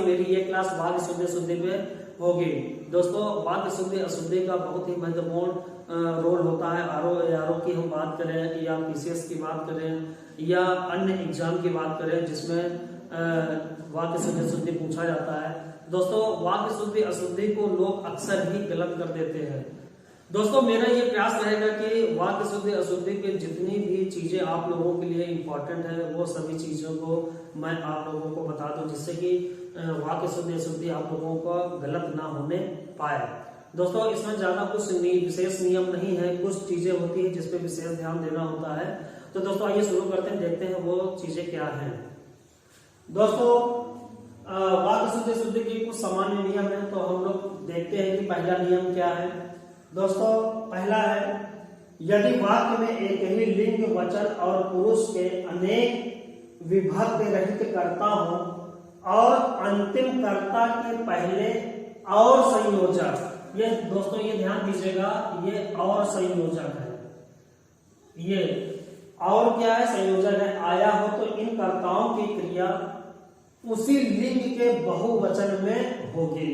की मेरी ये क्लास वाक्य शुद्धि अशुद्धि पे होगी। दोस्तों वाक्य शुद्धि अशुद्धि का बहुत ही महत्वपूर्ण रोल होता है। आरओ की हम बात करें या पीसीएस की बात करें या अन्य एग्जाम की बात करें जिसमें वाक्य शुद्धि अशुद्धि पूछा जाता है। दोस्तों वाक्य शुद्धि अशुद्धि को लोग अक्सर ही गलत कर देते हैं। दोस्तों मेरा ये प्रयास रहेगा कि वाक्य शुद्धि अशुद्धि की जितनी भी चीजें आप लोगों के लिए इंपॉर्टेंट है वो सभी चीजों को मैं आप लोगों को बता दूं, जिससे कि वाक्य शुद्धि अशुद्धि आप लोगों को गलत ना होने पाए। दोस्तों इसमें ज्यादा कुछ विशेष नियम नहीं है, कुछ चीजें होती है जिसपे विशेष ध्यान देना होता है। तो दोस्तों आइए शुरू करते हैं, देखते हैं वो चीजें क्या है। दोस्तों वाक्य शुद्धि अशुद्धि की कुछ सामान्य नियम है, तो हम लोग देखते हैं कि पहला नियम क्या है। दोस्तों पहला है, यदि वाक्य में एक ही लिंग वचन और पुरुष के अनेक विभक्ति रहित कर्ता हो और अंतिम कर्ता के पहले और संयोजक, ये दोस्तों ये ध्यान दीजिएगा, ये और संयोजक है, ये और क्या है, संयोजक है, आया हो तो इन कर्ताओं की क्रिया उसी लिंग के बहुवचन में होगी।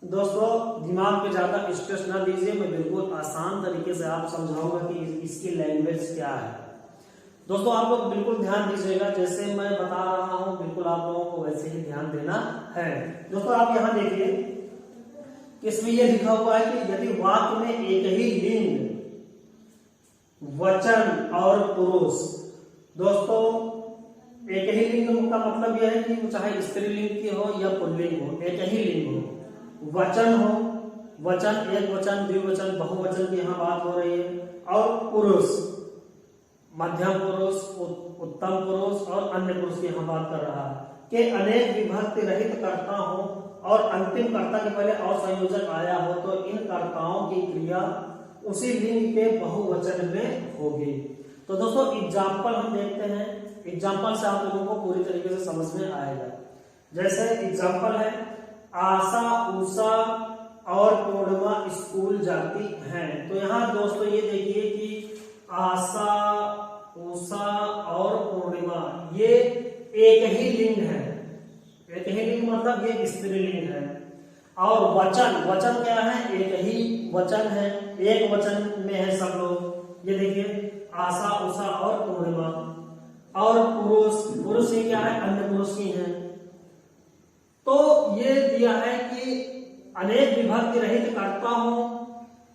दोस्तों दिमाग पे ज्यादा स्ट्रेस ना दीजिए, मैं बिल्कुल आसान तरीके से आप समझाऊंगा कि इसकी लैंग्वेज क्या है। दोस्तों आप लोग बिल्कुल ध्यान दीजिएगा, जैसे मैं बता रहा हूं बिल्कुल आप लोगों को वैसे ही ध्यान देना है। दोस्तों आप यहां देखिए कि इसमें यह लिखा हुआ है कि यदि वाक्य में एक ही लिंग वचन और पुरुष, दोस्तों एक ही लिंग का मतलब यह है कि चाहे स्त्रीलिंग की हो या पुल्लिंग हो, एक ही लिंग हो, वचन हो, वचन एक वचन द्विवचन बहुवचन की यहाँ बात हो रही है, और पुरुष मध्यम पुरुष उत्तम पुरुष और अन्य पुरुष की यहाँ बात कर रहा है कि अनेक विभक्ति रहित कर्ता हो और अंतिम कर्ता के पहले और संयोजक आया हो तो इन कर्ताओं की क्रिया उसी लिंग के बहुवचन में होगी। तो दोस्तों एग्जाम्पल हम देखते हैं, एग्जाम्पल से आप लोगों को पूरी तरीके से समझ में आएगा। जैसे एग्जाम्पल है, आशा उषा और पूर्णिमा स्कूल जाती हैं। तो यहाँ दोस्तों ये देखिए कि आशा उषा और पूर्णिमा ये एक ही लिंग है, एक ही लिंग मतलब ये स्त्रीलिंग है। और वचन, वचन क्या है, एक ही वचन है, एक वचन में है सब लोग। ये देखिए आशा उषा और पूर्णिमा। और पुरुष, पुरुष ही क्या है, अन्य पुरुष ही है। तो ये दिया है कि अनेक विभक्ति रहित कर्ता हो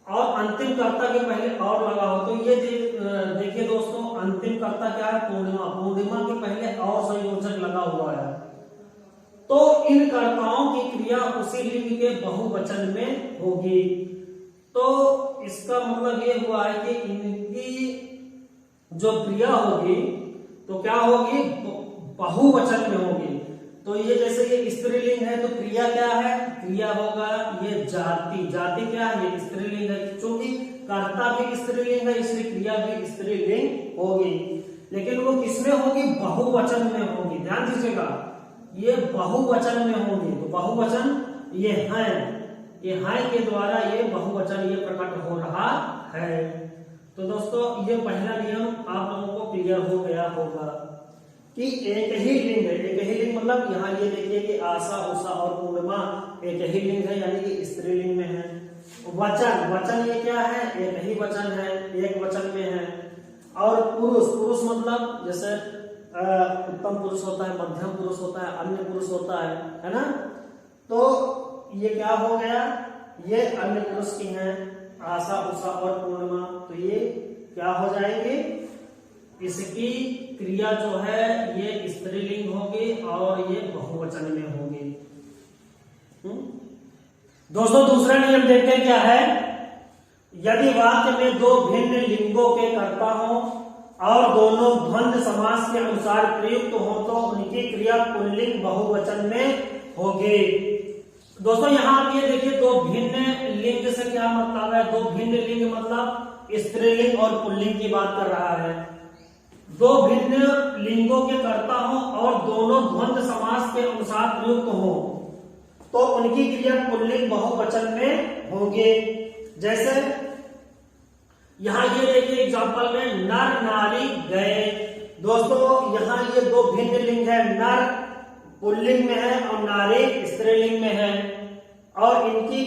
और अंतिम कर्ता के पहले और लगा हो। तो ये देखिए दोस्तों अंतिम कर्ता क्या है, पूर्णिमा, पूर्णिमा के पहले और संयोजक लगा हुआ है। तो इन कर्ताओं की क्रिया उसी लिंग के बहुवचन में होगी। तो इसका मतलब ये हुआ है कि इनकी जो क्रिया होगी तो क्या होगी, बहुवचन में होगी। तो ये जैसे ये स्त्रीलिंग है तो क्रिया क्या है, क्रिया होगा ये जाति, जाति क्या है, ये स्त्रीलिंग है, क्योंकि कर्ता भी स्त्रीलिंग है इसलिए क्रिया भी स्त्रीलिंग होगी। लेकिन वो किसमें होगी, बहुवचन में होगी। ध्यान दीजिएगा ये बहुवचन में होगी। तो बहुवचन ये है के द्वारा ये बहुवचन ये प्रकट हो रहा है। तो दोस्तों ये पहला नियम आप लोगों को क्लियर हो गया होगा कि एक ही लिंग है, एक ही लिंग मतलब यहाँ ये देखिए कि आशा उषा और पूर्णिमा एक ही लिंग है यानी कि स्त्रीलिंग में है। वचन, वचन ये क्या है, एक ही वचन है, एक वचन में है। और पुरुष, पुरुष मतलब जैसे उत्तम पुरुष होता है, मध्यम पुरुष होता है, अन्य पुरुष होता है ना। तो ये क्या हो गया, ये अन्य पुरुष की है, आशा उषा और पूर्णिमा। तो ये क्या हो जाएंगे, इसकी क्रिया जो है ये स्त्रीलिंग होगी और ये बहुवचन में होगी। दोस्तों दूसरा नियम देखते हैं क्या है, यदि वाक्य में दो भिन्न लिंगों के कर्ता हो और दोनों द्वंद्व समास के अनुसार प्रयुक्त हो तो उनकी क्रिया पुल्लिंग बहुवचन में होगी। दोस्तों यहाँ आप ये देखिए दो भिन्न लिंग से क्या मतलब है, दो भिन्न लिंग मतलब स्त्रीलिंग और पुल्लिंग की बात कर रहा है। दो भिन्न लिंगों के कर्ता हो और दोनों द्वंद्व समास के अनुसार प्रयुक्त हो तो उनकी क्रिया पुल्लिंग बहुवचन में होगी। जैसे यहाँ ये देखिए एग्जाम्पल में नर नारी गए। दोस्तों यहाँ ये दो भिन्न लिंग है, नर पुल्लिंग में है और नारी स्त्रीलिंग में है, और इनकी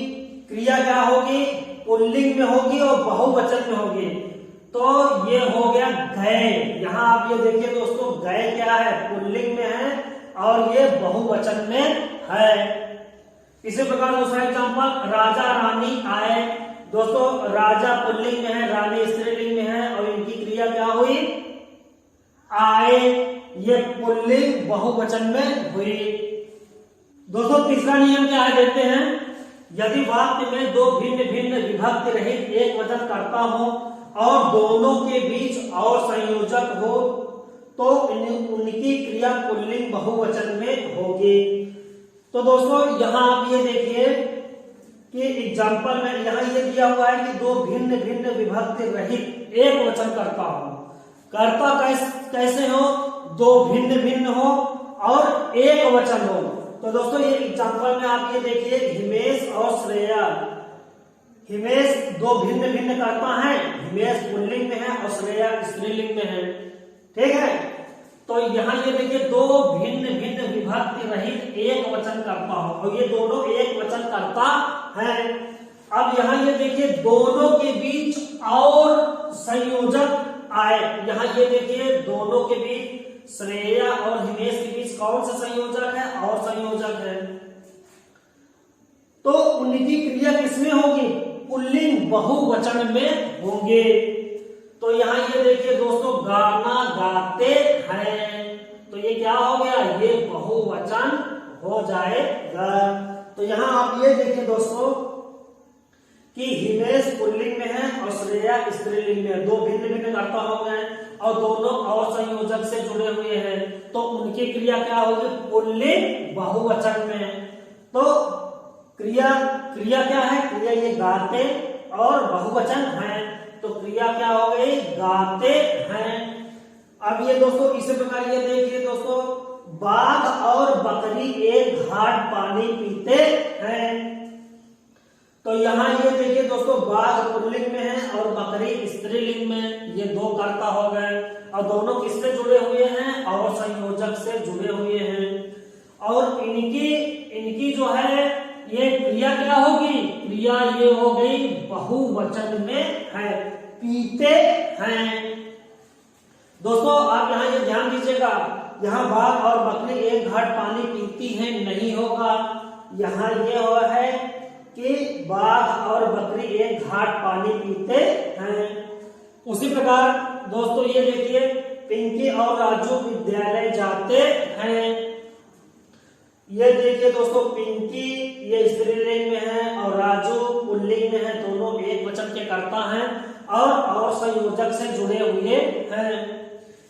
क्रिया क्या होगी, पुल्लिंग में होगी और बहुवचन में होगी। तो ये हो गया गए। यहां आप ये देखिए दोस्तों, गए क्या है, पुल्लिंग में है और ये बहुवचन में है। इसी प्रकार दूसरा एग्जांपल, राजा रानी आए। दोस्तों राजा पुल्लिंग में है, रानी स्त्रीलिंग में है और इनकी क्रिया क्या हुई, आए। ये पुल्लिंग बहुवचन में हुई। दोस्तों तीसरा नियम क्या है देखते हैं। यदि वाक्य में दो भिन्न भिन्न विभक्ति रहित एक वचन कर्ता हो और दोनों के बीच और संयोजक हो तो उनकी क्रिया पुल्लिंग बहुवचन में होगी। तो दोस्तों यहां आप ये देखिए कि एग्जाम्पल में यहां ये दिया हुआ है कि दो भिन्न भिन्न विभक्ति रहित एक वचन कर्ता हो। कर्ता कैसे हो, दो भिन्न भिन्न हो और एक वचन हो। तो दोस्तों ये एग्जाम्पल में आप ये देखिए, हिमेश और श्रेया। हिमेश दो भिन्न भिन्न कर्ता हैं, हिमेश पुल्लिंग में है और श्रेया स्त्रीलिंग में है, ठीक है। तो यहाँ ये देखिए दो भिन्न भिन्न विभक्ति रहित एक वचन कर्ता हो और ये दोनों एक वचन कर्ता हैं। अब यहाँ ये देखिए दोनों के बीच और संयोजक आए। यहाँ ये देखिए दोनों के बीच श्रेया और हिमेश के बीच कौन सा संयोजक है, और संयोजक है। तो उनकी क्रिया किसमें होगी, पुल्लिंग बहुवचन में होंगे। तो यहाँ ये देखिए दोस्तों, गाना गाते हैं, तो ये क्या हो गया, ये बहुवचन हो जाएगा। तो यहाँ आप ये देखिए दोस्तों कि हिमेश पुल्लिंग में है और श्रेया स्त्रीलिंग में है, दो भिन्न भिन्न कर्ता हो गए और दोनों और संयोजक से जुड़े हुए हैं, तो उनकी क्रिया क्या होगी, पुल्लिंग बहुवचन में। तो क्रिया क्या है, क्रिया ये गाते और बहुवचन है, तो क्रिया क्या हो गई, गाते हैं। अब ये दोस्तों इसी प्रकार ये देखिए दोस्तों, बाघ और बकरी एक घाट पानी पीते हैं। तो यहाँ ये देखिए दोस्तों, बाघ पुल्लिंग में है और बकरी स्त्रीलिंग में, ये दो कर्ता हो गए और दोनों किससे जुड़े हुए हैं, और संयोजक से जुड़े हुए हैं। और इनकी जो है ये क्रिया क्या होगी, क्रिया ये हो गई बहुवचन में है, पीते हैं। दोस्तों आप यहाँ ये ध्यान दीजिएगा, यहाँ बाघ और बकरी एक घाट पानी पीती हैं नहीं होगा, यहाँ ये हो है कि बाघ और बकरी एक घाट पानी पीते हैं। उसी प्रकार दोस्तों ये देखिए, पिंकी और राजू विद्यालय जाते हैं। ये देखिए दोस्तों, पिंकी ये स्त्रीलिंग में है और राजू पुल्लिंग में है, दोनों एक वचन के कर्ता हैं और संयोजक से जुड़े हुए हैं,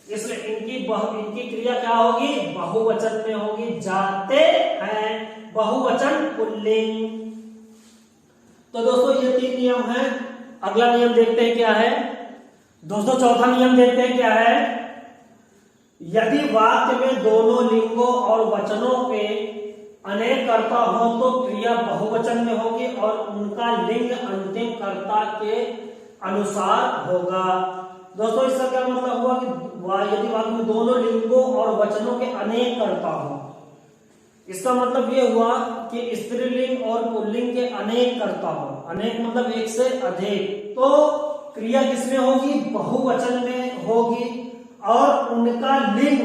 इसलिए इनकी क्रिया क्या होगी, बहुवचन में होगी, जाते हैं, बहुवचन पुल्लिंग। तो दोस्तों ये तीन नियम हैं। अगला नियम देखते हैं क्या है दोस्तों, चौथा नियम देखते हैं क्या है। यदि वाक्य में दोनों लिंगों और वचनों के अनेक कर्ता हो तो क्रिया बहुवचन में होगी और उनका लिंग अंतिम कर्ता के अनुसार होगा। दोस्तों इसका क्या मतलब हुआ कि यदि वाक्य में दोनों लिंगों और वचनों के अनेक कर्ता हो, इसका मतलब ये हुआ कि स्त्रीलिंग और पुल्लिंग के अनेक कर्ता हो, अनेक मतलब एक से अधिक, तो क्रिया किसमें होगी, बहुवचन में होगी और उनका लिंग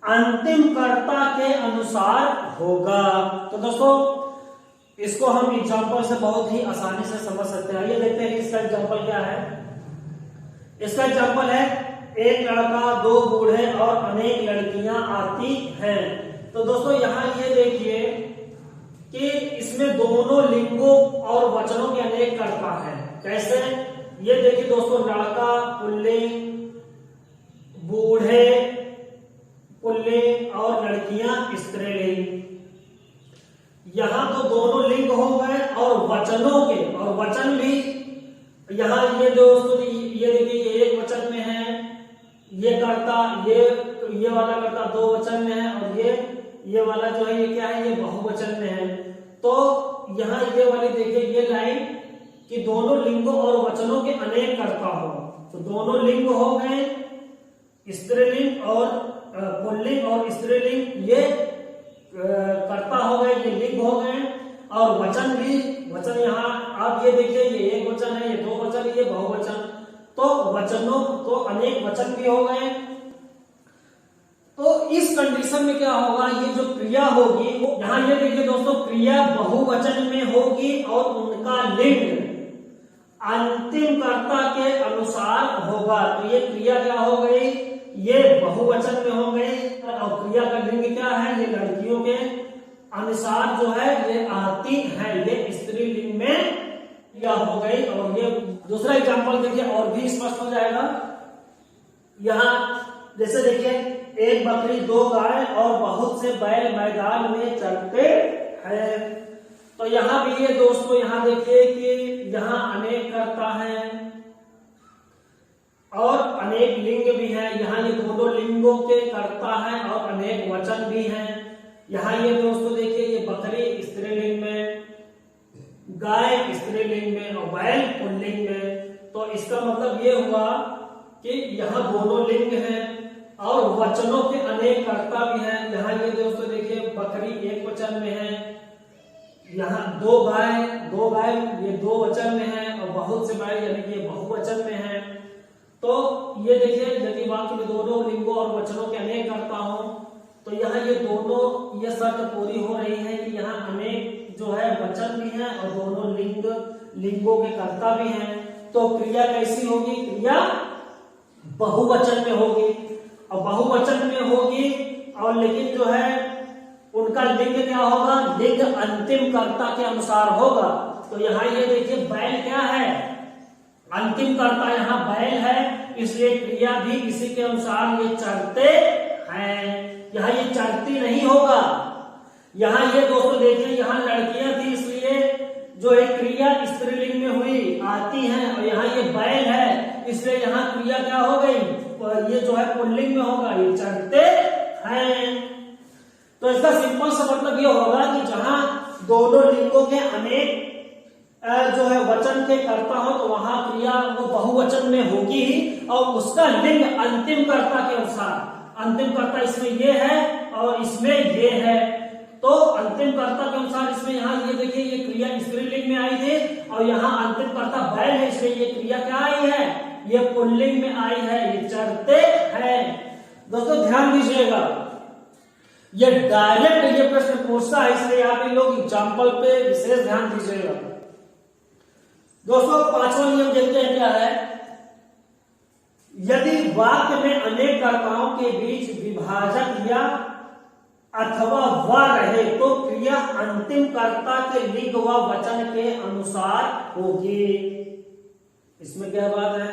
अंतिम कर्ता के अनुसार होगा। तो दोस्तों इसको हम एग्जांपल से बहुत ही आसानी से समझ सकते हैं। ये देखते हैं कि इसका एग्जांपल क्या है। इसका एग्जांपल है, एक लड़का, दो बूढ़े और अनेक लड़कियां आती हैं। तो दोस्तों यहाँ ये देखिए कि इसमें दोनों लिंगों और वचनों के अनेक कर्ता हैं। कैसे, ये देखिए दोस्तों, लड़का पुल्लिंग, बूढ़े पुल्लिंग और लड़कियां स्त्रीलिंग। यहां तो दोनों लिंग हो गए और वचनों के, और वचन भी यहाँ ये दोस्तों ये देखिए, ये एक वचन में है, ये कर्ता, ये वाला कर्ता दो वचन में है और ये वाला जो है ये क्या है, ये बहुवचन में है। तो यहाँ ये वाली देखिए ये लाइन कि दोनों लिंगों और वचनों के अनेक कर्ता हो, तो दोनों लिंग हो गए, स्त्रीलिंग और पुल्लिंग और स्त्रीलिंग, ये कर्ता हो गए, ये लिंग हो गए, और वचन भी, वचन यहाँ आप ये देखिए, ये एक वचन है, ये दो वचन, ये बहुवचन, तो वचनों तो अनेक वचन भी हो गए। तो इस कंडीशन में क्या होगा, ये जो क्रिया होगी, यहाँ ये देखिए दोस्तों, क्रिया बहुवचन में होगी और उनका लिंग अंतिम कर्ता के अनुसार होगा। तो ये क्रिया क्या हो गई, ये बहुवचन में हो गई, और क्रिया का लिंग क्या है, ये लड़कियों के अनुसार जो है ये आती है, ये स्त्रीलिंग में क्रिया हो गई। और ये दूसरा एग्जांपल देखिए और भी स्पष्ट हो जाएगा। यहाँ जैसे देखिए, एक बकरी, दो गाय और बहुत से बैल मैदान में चरते हैं। तो यहाँ भी ये दोस्तों, यहाँ देखिए कि यहाँ अनेक कर्ता है और अनेक लिंग भी है। यहाँ ये दोनों लिंगों के कर्ता है और अनेक वचन भी हैं। यहाँ ये दोस्तों देखिए, ये बकरी स्त्रीलिंग में, गाय स्त्रीलिंग में और बैल पुल्लिंग में। तो इसका मतलब ये हुआ कि यहाँ दोनों लिंग हैं और वचनों के अनेक कर्ता भी हैं। यहाँ ये दोस्तों देखिए, बकरी एक वचन में है, यहाँ दो गाय ये दो वचन में है, और बहुत से बैल यानी कि बहुवचन में है। तो ये देखिए, यदि वाक्य में दोनों लिंगों और वचनों के अनेक कर्ता हो, तो यहाँ ये दोनों ये शर्त पूरी हो रही है कि यहाँ अनेक जो है वचन भी है और दोनों लिंगों के कर्ता भी हैं। तो क्रिया कैसी होगी, क्रिया बहुवचन में होगी, और बहुवचन में होगी, और लेकिन जो है उनका लिंग क्या होगा, लिंग अंतिम कर्ता के अनुसार होगा। तो यहाँ ये देखिए, बैल क्या है, अंतिम कर्ता यहाँ बैल है, इसलिए क्रिया भी इसी के अनुसार ये चरते हैं। यहाँ ये चरती नहीं होगा। यहाँ ये दोस्तों देखिए, यहाँ लड़कियां थी, इसलिए जो एक क्रिया स्त्रीलिंग में हुई, आती हैं, और यहाँ ये बैल है, इसलिए यहाँ क्रिया क्या हो गई, ये जो है पुल्लिंग में होगा, ये चरते हैं। तो इसका सिंपल सा मतलब ये होगा कि जहां दोनों लिंगों के अनेक जो है वचन के कर्ता हो, तो वहां क्रिया वो बहुवचन में होगी ही, और उसका लिंग अंतिम कर्ता के अनुसार, अंतिम कर्ता इसमें ये है और इसमें ये है, तो अंतिम कर्ता के अनुसार इसमें यहाँ ये देखिए, ये क्रिया स्त्रीलिंग में आई थी और यहाँ अंतिम कर्ता बैल है, इसलिए ये क्रिया क्या आई है, ये पुल्लिंग में आई है, ये चरते हैं। दोस्तों ध्यान दीजिएगा, ये डायरेक्ट ये प्रश्न पूछता है, इसलिए आप लोग एग्जाम्पल पे विशेष ध्यान दीजिएगा। दोस्तों पांचवा नियम देखते हैं क्या है, यदि वाक्य में अनेक कर्ताओं के बीच विभाजक या अथवा व रहे, तो क्रिया अंतिम कर्ता के लिंग व वचन के अनुसार होगी। इसमें क्या बात है,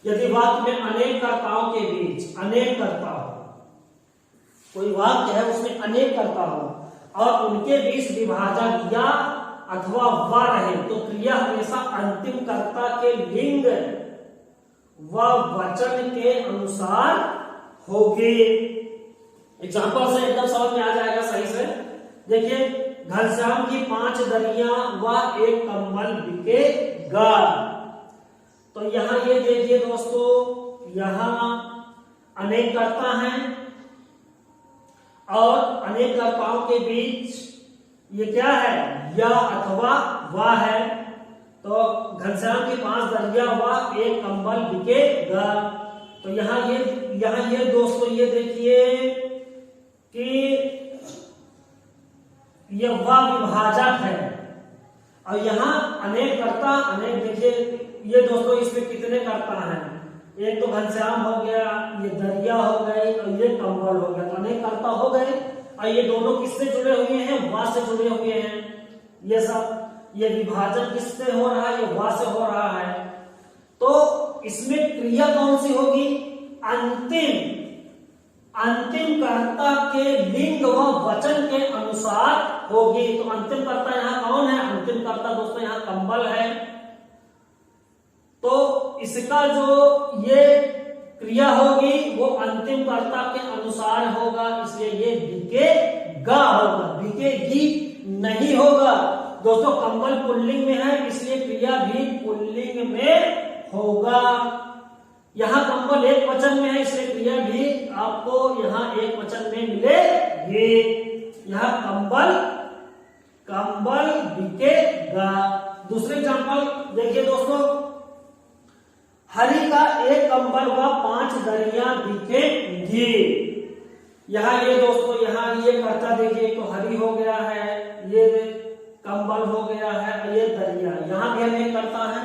यदि वाक्य में अनेक कर्ताओं के बीच, अनेक कर्ता हो, कोई वाक्य है उसमें अनेक कर्ता हो और उनके बीच विभाजक या अथवा व रहे, तो क्रिया हमेशा अंतिम कर्ता के लिंग व वचन के अनुसार होगी। एग्जाम्पल से एकदम समझ में आ जाएगा सही से। देखिए, घनश्याम की 5 दरियां व 1 कंबल बिकेगा। तो यहां ये देखिए दोस्तों, यहां अनेक कर्ता हैं और अनेक कर्ताओं के बीच ये क्या है, या अथवा व है। तो घनश्याम की 5 दरिया व 1 कंबल बिकेगा। तो यहाँ ये दोस्तों ये देखिए कि ये व विभाजक है और यहाँ अनेक कर्ता, अनेक देखिए ये दोस्तों इसमें कितने कर्ता हैं, एक तो घनश्याम हो गया, ये दरिया हो गई और ये कंबल हो गया, तो अनेक कर्ता हो गए। और ये दोनों किससे जुड़े हुए हैं, वा से जुड़े हुए हैं। ये सब ये विभाजन किससे हो रहा है, ये वा से हो रहा है। तो इसमें क्रिया कौन सी होगी, अंतिम कर्ता के लिंग व वचन के अनुसार होगी। तो अंतिम कर्ता यहाँ कौन है, अंतिम कर्ता दोस्तों यहाँ कंबल है। तो इसका जो ये क्रिया होगी वो अंतिम कर्ता के अनुसार होगा, इसलिए ये बिकेगा होगा, बिकेगी नहीं होगा। दोस्तों कंबल पुल्लिंग में है, इसलिए क्रिया भी पुल्लिंग में होगा। यहाँ कंबल एक वचन में है, इसलिए क्रिया भी आपको यहाँ एक वचन में मिलेगी। यहाँ कंबल, कंबल बिकेगा। दूसरे एग्जांपल देखिए दोस्तों, हरी का एक कंबल व 5 दरियां बिकेंगी। यहाँ ये दोस्तों, यहाँ ये कर्ता देखिए, तो हरी हो गया है, ये कंबल हो गया है, ये दरिया, यहाँ भी हमें करता है,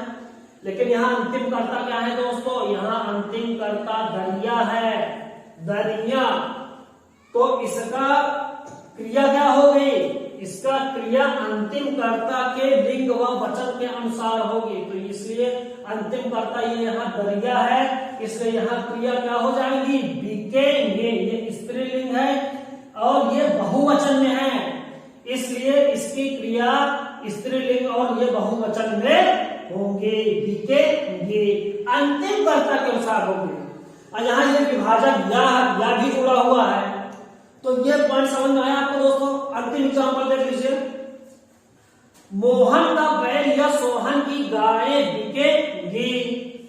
लेकिन यहाँ अंतिम कर्ता क्या है दोस्तों, यहाँ अंतिम कर्ता दरिया है, दरिया। तो इसका क्रिया क्या हो गई, इसका क्रिया अंतिम कर्ता के लिंग व वचन के अनुसार होगी, तो इसलिए अंतिम कर्ता ये यहाँ दरिया है, इसलिए यहाँ क्रिया क्या हो जाएगी, बिकेंगे। ये स्त्रीलिंग है और ये बहुवचन में है, इसलिए इसकी क्रिया स्त्रीलिंग और ये बहुवचन में होंगे, बिकेंगे, अंतिम कर्ता के अनुसार होंगे। और यहाँ ये विभाजक या भी जुड़ा हुआ है, तो ये पॉइंट समझ में आया आपको दोस्तों। अंतिम एग्जांपल देख लीजिए, मोहन का बैल या सोहन की गाय बिकेगी।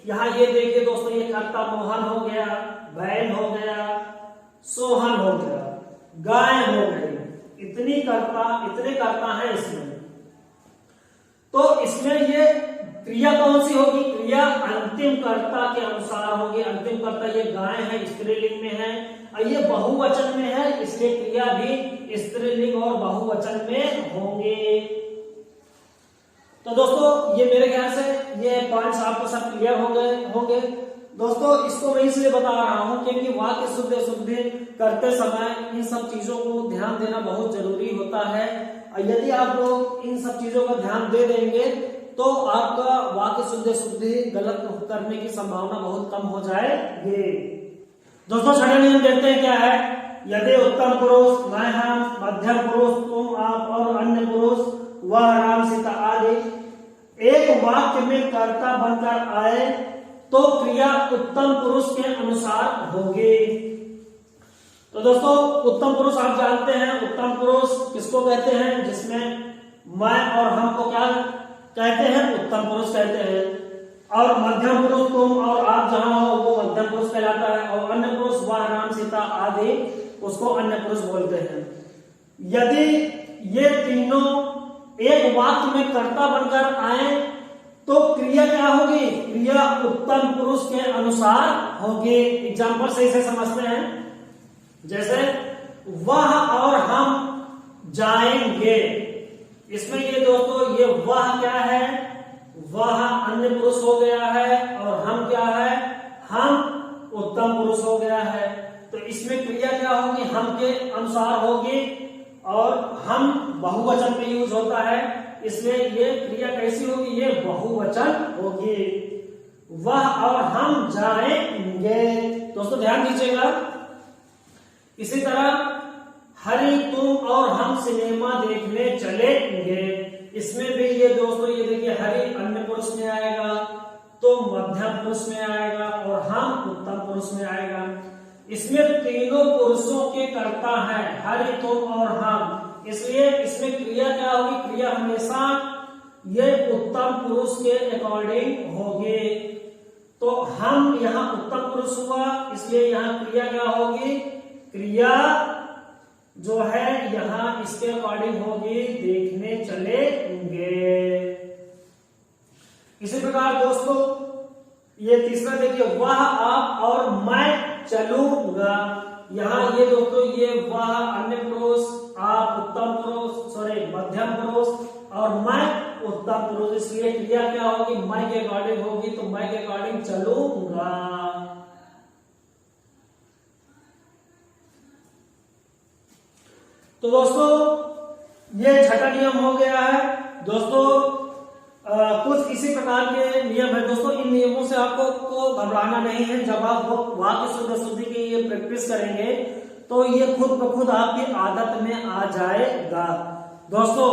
यहाँ ये देखिए दोस्तों, ये कर्ता मोहन हो गया, बैल हो गया, सोहन हो गया, गाय हो गई, इतने कर्ता है इसमें। तो इसमें ये क्रिया कौन सी होगी, क्रिया अंतिम कर्ता के अनुसार होगी। अंतिम कर्ता ये गाय है, स्त्रीलिंग में है, और ये बहुवचन में है, इसलिए क्रिया भी स्त्रीलिंग और बहुवचन में होंगे। तो दोस्तों ये मेरे ख्याल से ये पॉइंट्स आपको सब क्लियर होंगे दोस्तों। इसको मैं इसलिए बता रहा हूं क्योंकि वाक्य शुद्ध अशुद्धि करते समय इन सब चीजों को ध्यान देना बहुत जरूरी होता है। यदि आप लोग इन सब चीजों का ध्यान दे देंगे तो आपका वाक्य शुद्ध अशुद्धि गलत करने की संभावना बहुत कम हो जाएगी। दोस्तों छठा नियम देखते हैं क्या है, यदि उत्तम पुरुष, मैं, हम, मध्यम पुरुष, तुम, आप और अन्य पुरुष, वह, राम, सीता आदि एक वाक्य में कर्ता बनकर आए तो क्रिया उत्तम पुरुष के अनुसार होगी। तो दोस्तों उत्तम पुरुष आप जानते हैं, उत्तम पुरुष किसको कहते हैं, जिसमें मैं और हम को क्या कहते हैं, उत्तम पुरुष कहते हैं। और मध्यम पुरुष तुम और आप जहां हो वो मध्यम पुरुष कहलाता है, और अन्य पुरुष वह, राम, सीता आदि उसको अन्य पुरुष बोलते हैं। यदि ये तीनों एक वाक्य में कर्ता बनकर आए तो क्रिया क्या होगी, क्रिया उत्तम पुरुष के अनुसार होगी। एग्जाम्पल सही से समझते हैं, जैसे वह और हम जाएंगे, इसमें ये दोस्तों ये वह क्या है, वह अन्य पुरुष हो गया है, और हम क्या है, हम उत्तम पुरुष हो गया है। तो इसमें क्रिया क्या होगी, हम के अनुसार होगी, और हम बहुवचन में यूज होता है, इसलिए ये क्रिया कैसी होगी, ये बहुवचन होगी, वह और हम जाएंगे। दोस्तों ध्यान दीजिएगा। इसी तरह हरी, तुम और हम सिनेमा देखने चलेंगे, इसमें भी ये दोस्तों ये देखिए, हरी अन्य पुरुष में आएगा, तुम मध्यम पुरुष में आएगा, और हम उत्तम पुरुष में आएगा। इसमें तीनों पुरुषों के कर्ता है, हरि, तुम और हम, इसलिए इसमें क्रिया क्या होगी, क्रिया हमेशा ये उत्तम पुरुष के अकॉर्डिंग होगी। तो हम यहाँ उत्तम पुरुष हुआ, इसलिए यहाँ क्रिया क्या होगी, क्रिया जो है यहाँ इसके अकॉर्डिंग होगी, देखने चलेंगे। इसी प्रकार दोस्तों ये तीसरा देखिए, वह, आप और मैं चलूंगा, यहाँ ये दोस्तों ये वह अन्य पुरुष, आप उत्तम पुरुष, मध्यम पुरुष, और मैं उत्तम पुरुष, इसलिए क्रिया क्या होगी, मैं के अकॉर्डिंग होगी, तो मैं के अकॉर्डिंग चलूंगा। तो दोस्तों ये छठा नियम हो गया है। दोस्तों कुछ इसी प्रकार के नियम है दोस्तों। इन नियमों से आपको घबराना नहीं है। जब आप वाक्य शुद्ध अशुद्धि की ये प्रैक्टिस करेंगे तो ये खुद ब खुद आपकी आदत में आ जाएगा। दोस्तों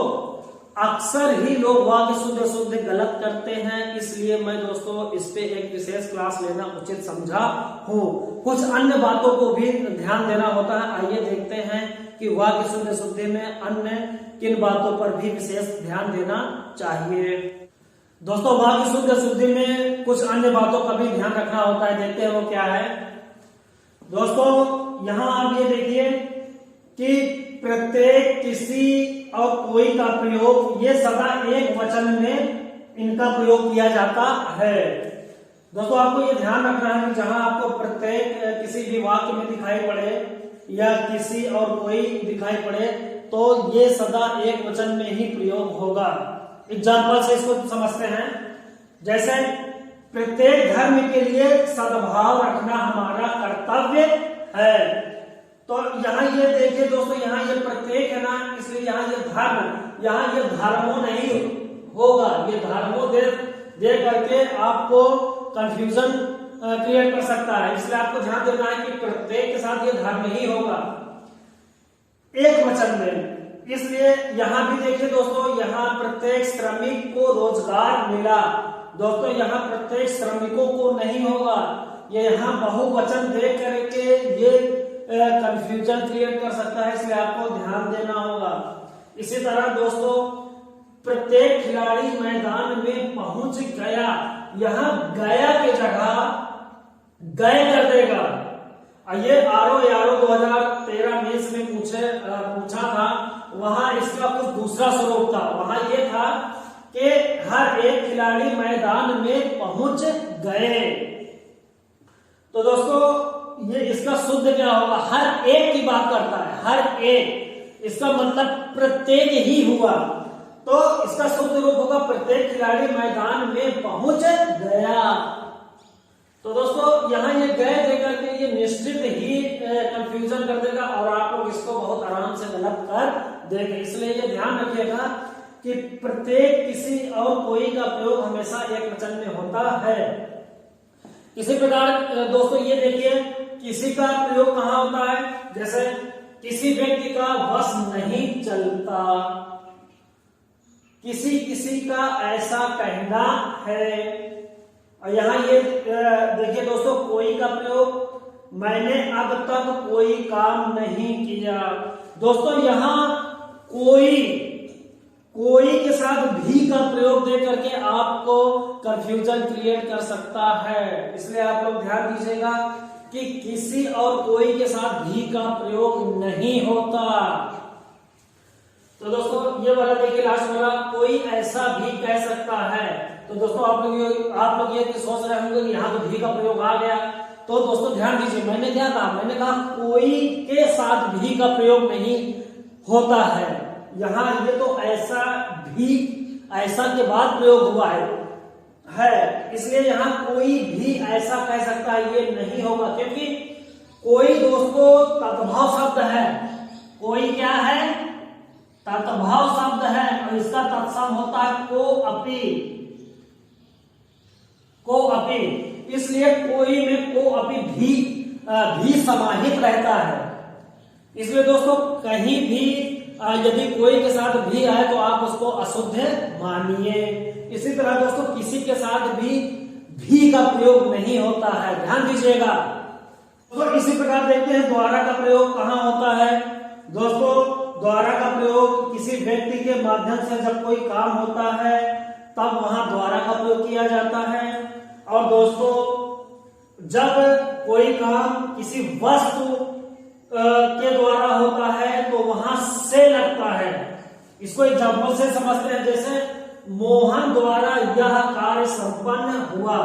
अक्सर ही लोग वाक्य शुद्ध अशुद्धि गलत करते हैं, इसलिए मैं दोस्तों इस पे एक विशेष क्लास लेना उचित समझा हूँ। कुछ अन्य बातों को भी ध्यान देना होता है। आइए देखते हैं कि वाक्य शुद्ध अशुद्धि में अन्य किन बातों पर भी विशेष ध्यान देना चाहिए। दोस्तों वाक्य शुद्ध अशुद्धि में कुछ अन्य बातों का भी ध्यान रखना होता है। देखते हैं वो क्या है। दोस्तों यहाँ आप ये देखिए कि प्रत्येक, किसी और कोई का प्रयोग, ये सदा एक वचन में इनका प्रयोग किया जाता है। दोस्तों आपको ये ध्यान रखना है कि जहां आपको प्रत्येक किसी भी वाक्य में दिखाई पड़े या किसी और कोई दिखाई पड़े तो ये सदा एक वचन में ही प्रयोग होगा। एग्जाम्पल से इसको समझते हैं। जैसे प्रत्येक धर्म के लिए सद्भाव रखना हमारा कर्तव्य है। तो यहाँ ये देखिए दोस्तों, यहाँ ये प्रत्येक है ना, इसलिए यहाँ ये धर्म, यहाँ ये धर्मों नहीं होगा, ये धर्मों दे करके आपको कंफ्यूजन क्रिएट कर सकता है। इसलिए आपको ध्यान देना है कि प्रत्येक के साथ ये धर्म ही होगा एक वचन में। इसलिए यहाँ भी देखिए दोस्तों, यहाँ प्रत्येक श्रमिक को रोजगार मिला। दोस्तों यहाँ प्रत्येक श्रमिकों को नहीं होगा, ये यहाँ बहुवचन दे करके ये कंफ्यूजन क्रिएट कर सकता है, इसलिए आपको ध्यान देना होगा। इसी तरह दोस्तों प्रत्येक खिलाड़ी मैदान में पहुंच गया, यहाँ गया की जगह गए कर देगा। ये आरओ 2013 मेंस में पूछा था, वहां इसका कुछ दूसरा स्वरूप था। वहां ये था कि हर एक खिलाड़ी मैदान में पहुंच गए। तो दोस्तों ये इसका शुद्ध क्या होगा, हर एक की बात करता है, हर एक, इसका मतलब प्रत्येक ही हुआ। तो इसका शुद्ध रूप होगा प्रत्येक खिलाड़ी मैदान में पहुंच गया। तो दोस्तों यहाँ ये गए देकर के ये निश्चित ही कंफ्यूजन कर देगा और आप लोग इसको बहुत आराम से गलत कर देंगे। इसलिए ये ध्यान रखिएगा कि प्रत्येक, किसी और कोई का प्रयोग हमेशा एक वचन में होता है। इसी प्रकार दोस्तों ये देखिए, किसी का प्रयोग कहाँ होता है, जैसे किसी व्यक्ति का बस नहीं चलता, किसी का ऐसा कहना है। और यहाँ ये देखिए दोस्तों, कोई का प्रयोग, मैंने अब तक कोई काम नहीं किया। दोस्तों यहाँ कोई के साथ भी का प्रयोग दे करके आपको कंफ्यूजन क्रिएट कर सकता है। इसलिए आप लोग ध्यान दीजिएगा कि किसी और कोई के साथ भी का प्रयोग नहीं होता। तो दोस्तों ये वाला देखिए, लास्ट वाला, कोई ऐसा भी कह सकता है। तो दोस्तों आप लोग ये सोच रहे होंगे कि यहाँ तो भी का प्रयोग आ गया। तो दोस्तों ध्यान दीजिए, मैंने क्या कहा, मैंने कहा कोई के साथ भी का प्रयोग नहीं होता है। यहाँ ये तो ऐसा भी, ऐसा के बाद प्रयोग हुआ है, इसलिए यहाँ कोई भी ऐसा कह सकता है ये नहीं होगा, क्योंकि कोई दोस्तों तद्भव शब्द है। कोई क्या है, तद्भव शब्द है और इसका तत्सम होता है को अपी। इसलिए कोई में को अपी भी समाहित रहता है। इसलिए दोस्तों कहीं भी यदि कोई के साथ भी आए तो आप उसको अशुद्ध मानिए। इसी तरह दोस्तों किसी के साथ भी का प्रयोग नहीं होता है, ध्यान दीजिएगा। तो इसी प्रकार देखते हैं द्वारा का प्रयोग कहाँ होता है। दोस्तों द्वारा का प्रयोग किसी व्यक्ति के माध्यम से जब कोई काम होता है तब वहां द्वारा का प्रयोग किया जाता है। और दोस्तों जब कोई काम किसी वस्तु के द्वारा होता है तो वहां से लगता है। इसको एग्जाम्पल से समझते हैं, जैसे मोहन द्वारा यह कार्य संपन्न हुआ।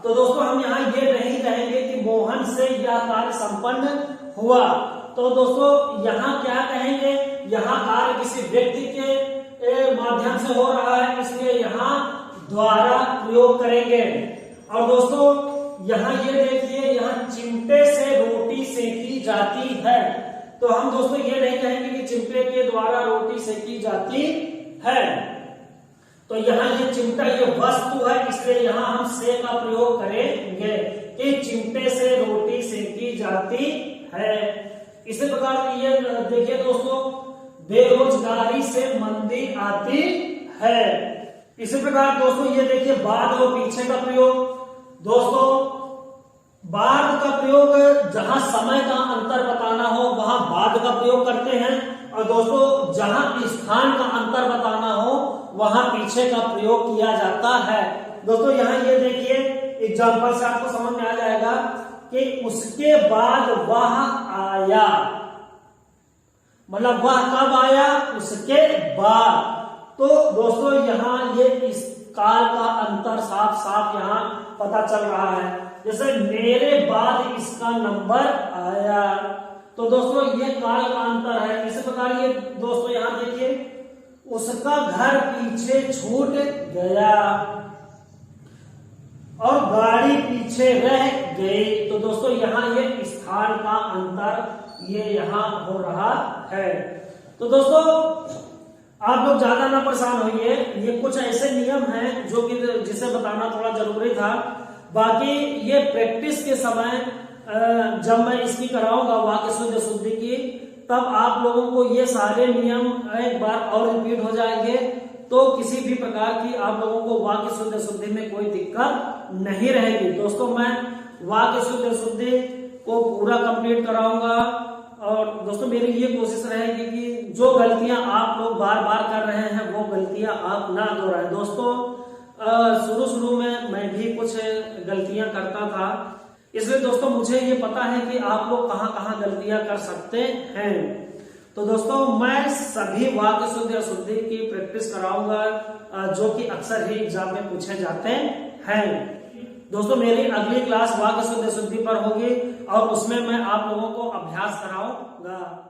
तो दोस्तों हम यहाँ ये नहीं कहेंगे कि मोहन से यह कार्य संपन्न हुआ। तो दोस्तों यहाँ क्या कहेंगे, यहाँ कार्य किसी व्यक्ति के माध्यम से हो रहा है, इसलिए यहाँ द्वारा प्रयोग करेंगे। और दोस्तों यहाँ ये देखिए, यहाँ चिमटे से रोटी सेकी जाती है। तो हम दोस्तों ये नहीं कहेंगे कि चिमटे के द्वारा रोटी सेकी जाती है। तो यहाँ ये चिमटा ये वस्तु है, इसलिए यहाँ हम से का प्रयोग करेंगे कि चिमटे से रोटी सेकी जाती है। इसी प्रकार ये देखिए दोस्तों, बेरोजगारी से मंदी आती है। इसी प्रकार दोस्तों ये देखिए बाद और पीछे का प्रयोग। दोस्तों बाद का प्रयोग जहां समय का अंतर बताना हो वहां बाद का प्रयोग करते हैं, और दोस्तों जहां स्थान का अंतर बताना हो वहां पीछे का प्रयोग किया जाता है। दोस्तों यहाँ ये देखिए एग्जाम्पल से आपको समझ में आ जाएगा कि उसके बाद वह आया, मतलब वह कब आया, उसके बाद। तो दोस्तों यहाँ ये इस काल का अंतर साफ साफ यहाँ पता चल रहा है। जैसे मेरे बाद इसका नंबर आया, तो दोस्तों ये काल का अंतर है। इसी प्रकार ये दोस्तों यहाँ देखिए, उसका घर पीछे छूट गया और गाड़ी पीछे रह गई। तो दोस्तों यहाँ ये स्थान का अंतर ये यहाँ हो रहा है। तो दोस्तों आप लोग ज्यादा ना परेशान होइए, ये कुछ ऐसे नियम हैं जो कि जिसे बताना थोड़ा जरूरी था। बाकी ये प्रैक्टिस के समय जब मैं इसकी कराऊंगा वाक्य शुद्ध शुद्धि की, तब आप लोगों को ये सारे नियम एक बार और रिपीट हो जाएंगे, तो किसी भी प्रकार की आप लोगों को वाक्य शुद्ध शुद्धि में कोई दिक्कत नहीं रहेगी। दोस्तों मैं वाक्य शुद्ध शुद्धि को पूरा कंप्लीट कराऊंगा, और दोस्तों मेरी ये कोशिश रहेगी कि जो गलतियां आप लोग बार बार कर रहे हैं वो गलतियां आप ना दोहराएं। दोस्तों शुरू में मैं भी कुछ गलतियां करता था, इसलिए दोस्तों मुझे ये पता है कि आप लोग कहाँ गलतियां कर सकते हैं। तो दोस्तों मैं सभी वाक्य शुद्ध अशुद्धि की प्रैक्टिस कराऊंगा जो कि अक्सर ही एग्जाम में पूछे जाते हैं। दोस्तों मेरी अगली क्लास वाक्य शुद्ध अशुद्धि पर होगी और उसमें मैं आप लोगों को अभ्यास कराऊंगा।